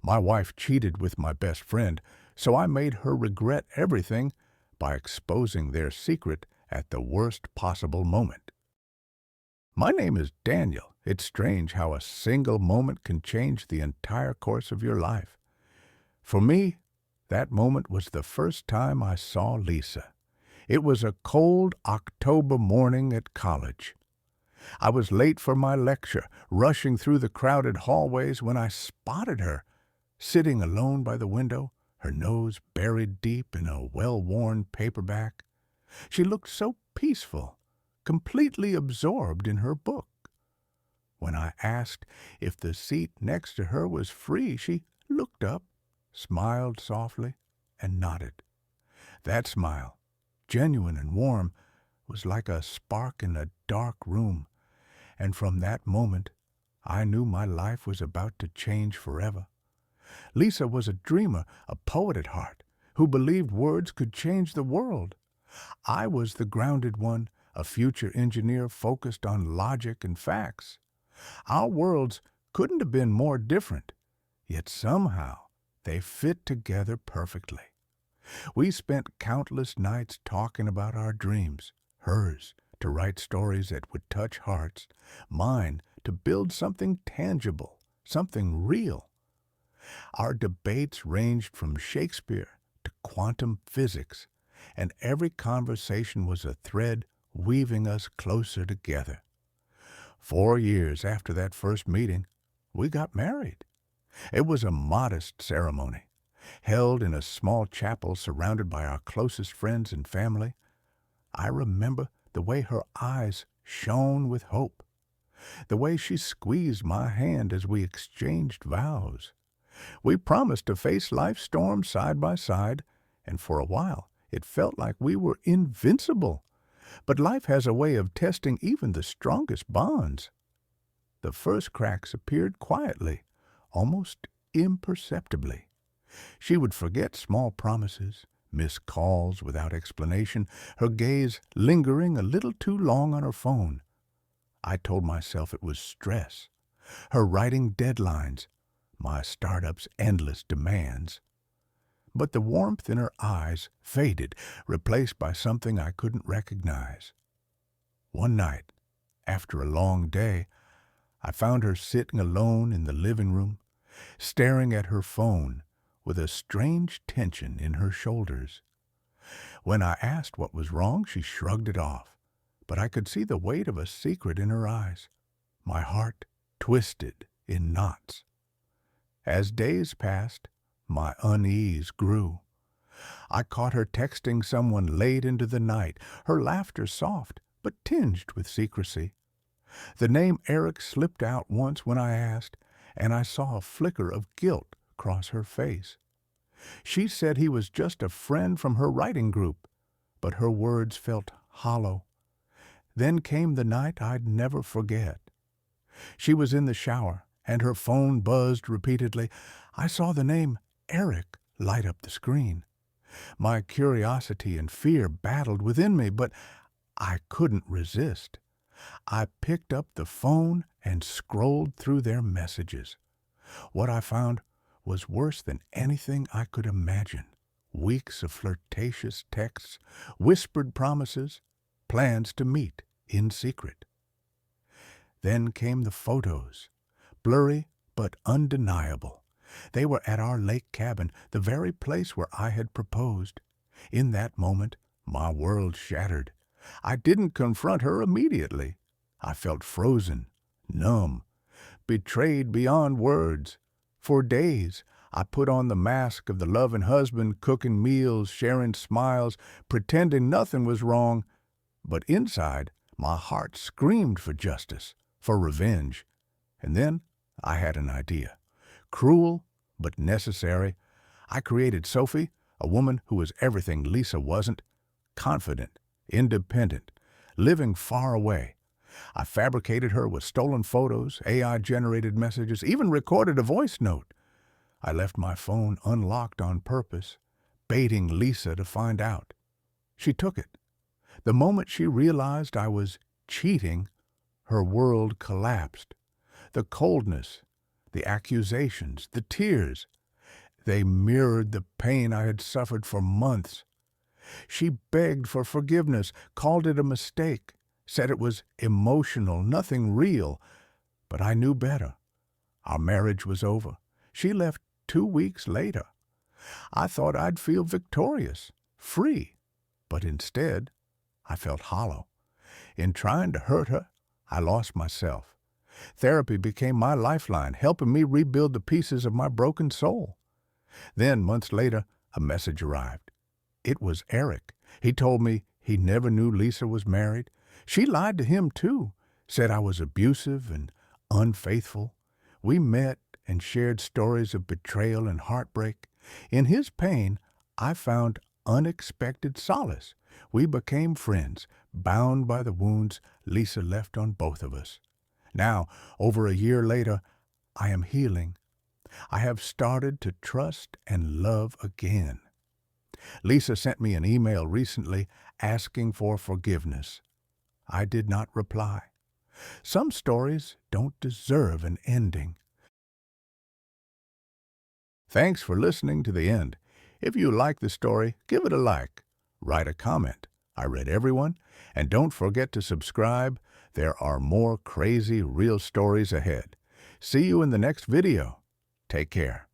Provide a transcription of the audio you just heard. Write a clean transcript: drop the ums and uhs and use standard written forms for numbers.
My wife cheated with my best friend, so I made her regret everything by exposing their secret at the worst possible moment. My name is Daniel. It's strange how a single moment can change the entire course of your life. For me, that moment was the first time I saw Lisa. It was a cold October morning at college. I was late for my lecture, rushing through the crowded hallways when I spotted her, sitting alone by the window, her nose buried deep in a well-worn paperback. She looked so peaceful, completely absorbed in her book. When I asked if the seat next to her was free, she looked up, smiled softly, and nodded. That smile, genuine and warm, was like a spark in a dark room, and from that moment I knew my life was about to change forever. Lisa was a dreamer, a poet at heart, who believed words could change the world. I was the grounded one, a future engineer focused on logic and facts. Our worlds couldn't have been more different, yet somehow they fit together perfectly. We spent countless nights talking about our dreams, hers to write stories that would touch hearts, mine to build something tangible, something real. Our debates ranged from Shakespeare to quantum physics, and every conversation was a thread weaving us closer together. 4 years after that first meeting, we got married. It was a modest ceremony, held in a small chapel surrounded by our closest friends and family. I remember the way her eyes shone with hope, the way she squeezed my hand as we exchanged vows. We promised to face life's storms side by side, and for a while it felt like we were invincible. But life has a way of testing even the strongest bonds. The first cracks appeared quietly, almost imperceptibly. She would forget small promises, miss calls without explanation, her gaze lingering a little too long on her phone. I told myself it was stress, her writing deadlines, my startup's endless demands. But the warmth in her eyes faded, replaced by something I couldn't recognize. One night, after a long day, I found her sitting alone in the living room, staring at her phone with a strange tension in her shoulders. When I asked what was wrong, she shrugged it off, but I could see the weight of a secret in her eyes. My heart twisted in knots. As days passed, my unease grew. I caught her texting someone late into the night, her laughter soft but tinged with secrecy. The name Eric slipped out once when I asked, and I saw a flicker of guilt cross her face. She said he was just a friend from her writing group, but her words felt hollow. Then came the night I'd never forget. She was in the shower, and her phone buzzed repeatedly. I saw the name Eric light up the screen. My curiosity and fear battled within me, but I couldn't resist. I picked up the phone and scrolled through their messages. What I found was worse than anything I could imagine. Weeks of flirtatious texts, whispered promises, plans to meet in secret. Then came the photos, blurry but undeniable. They were at our lake cabin, the very place where I had proposed. In that moment, my world shattered. I didn't confront her immediately. I felt frozen, numb, betrayed beyond words. For days, I put on the mask of the loving husband, cooking meals, sharing smiles, pretending nothing was wrong. But inside, my heart screamed for justice, for revenge. And then I had an idea. Cruel, but necessary. I created Sophie, a woman who was everything Lisa wasn't, confident, independent, living far away. I fabricated her with stolen photos, AI-generated messages, even recorded a voice note. I left my phone unlocked on purpose, baiting Lisa to find out. She took it. The moment she realized I was cheating, her world collapsed. The coldness, the accusations, the tears, They mirrored the pain I had suffered for months. She begged for forgiveness, called it a mistake, said it was emotional, nothing real. But I knew better. Our marriage was over. She left 2 weeks later. I thought I'd feel victorious, free. But instead, I felt hollow. In trying to hurt her, I lost myself. Therapy became my lifeline, helping me rebuild the pieces of my broken soul. Then, months later, a message arrived. It was Eric. He told me he never knew Lisa was married. She lied to him, too, said I was abusive and unfaithful. We met and shared stories of betrayal and heartbreak. In his pain, I found unexpected solace. We became friends, bound by the wounds Lisa left on both of us. Now, over a year later, I am healing. I have started to trust and love again. Lisa sent me an email recently asking for forgiveness. I did not reply. Some stories don't deserve an ending. Thanks for listening to the end. If you like the story, give it a like. Write a comment. I read everyone. And don't forget to subscribe. There are more crazy real stories ahead. See you in the next video. Take care.